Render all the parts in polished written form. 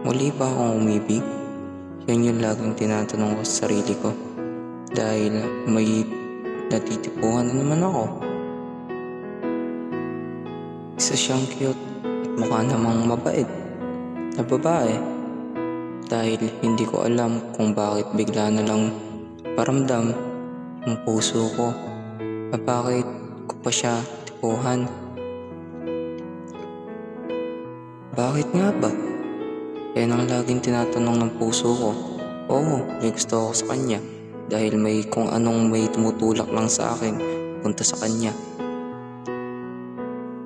Muli ba akong umibig? Yan yung laging tinatanong ko sa sarili ko. Dahil may natitipuhan na naman ako. Isa siyang cute at mukha namang mabait na babae. Dahil hindi ko alam kung bakit bigla na lang paramdam yung puso ko. At bakit ko pa siya tipuhan? Bakit nga ba? Yan ang laging tinatanong ng puso ko. Oo, may gusto ako sa kanya. Dahil may kung anong may tumutulak lang sa akin punta sa kanya.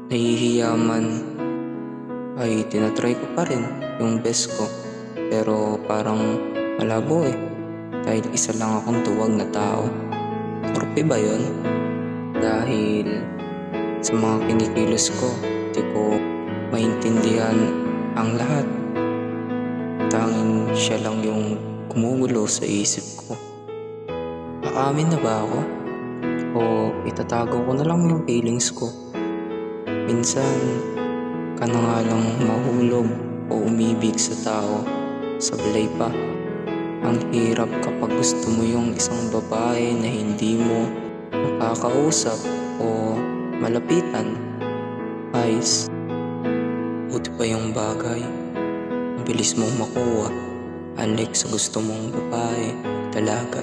Nahihiya man ay tinatry ko pa rin yung best ko. Pero parang malabo dahil isa lang akong tuwag na tao. Torpe ba yun? Dahil sa mga kinikilos ko, di ko maintindihan ang lahat. Tanging siya lang yung gumugulo sa isip ko. Aamin na ba ako? O itatago ko na lang yung feelings ko? Minsan ka na nga lang mahulog o umibig sa tao, sablay pa. Ang hirap kapag gusto mo yung isang babae na hindi mo nakakausap o malapitan. Ayos. Buti pa yung bagay, mabilis mong makuha, unlike sa gusto mong babae, dalaga.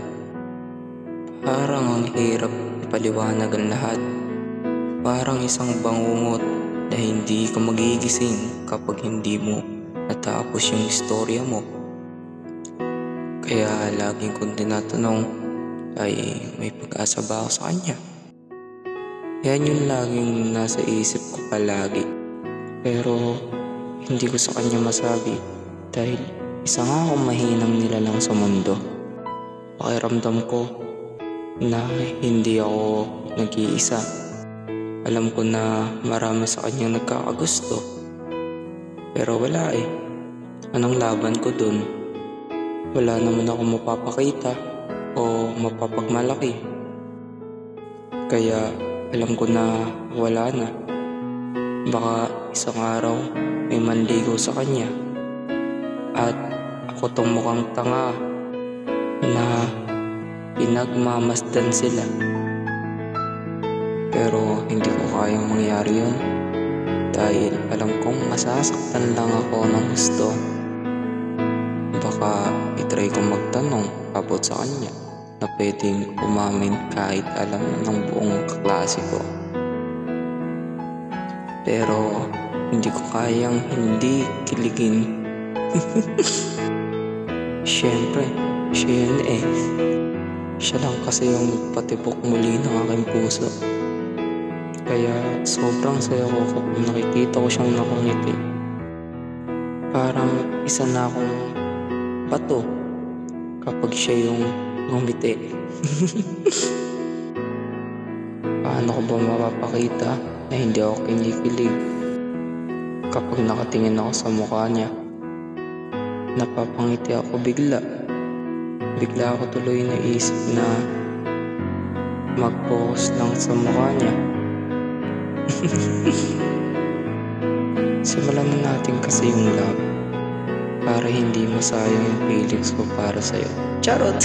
Parang ang hirap ipaliwanag ang lahat. Parang isang bangungot na hindi ka magigising kapag hindi mo natapos yung istorya mo. Kaya laging kong tinatanong ay may pag-asa ba ako sa kanya? Yan yung laging nasa isip ko palagi. Pero hindi ko sa kanya masabi dahil isa nga akong mahinang nilalang sa mundo. Pakiramdam ko na hindi ako nag-iisa. Alam ko na marami sa kanyang nagkakagusto. Pero wala Anong laban ko dun? Wala naman ako mapapakita o mapapagmalaki. Kaya alam ko na wala na. Baka isang araw may manligaw sa kanya at ako tong mukhang tanga na pinagmamasdan sila. Pero hindi ko kayang mangyari yun dahil alam kong masasaktan lang ako ng gusto. Baka itry kong magtanong abot sa kanya na pwedeng umamin kahit alam na ng buong kaklase ko. Pero hindi ko kayang hindi kiligin. Siyempre, siya yun Siya lang kasi yung nagpatibok muli ng aking puso. Kaya sobrang saya ko kapag nakikita ko siyang nakangiti. Parang isa na akong bato kapag siya yung ngumiti. Paano ko ba mapapakita na hindi ako kinikilig kapag nakatingin ako sa mukha niya? Napapangiti ako bigla. Bigla ako tuloy naisip na mag-focus lang sa mukha niya. Simulan na natin kasi yung love para hindi masayang yung feelings ko para sa'yo. Charot!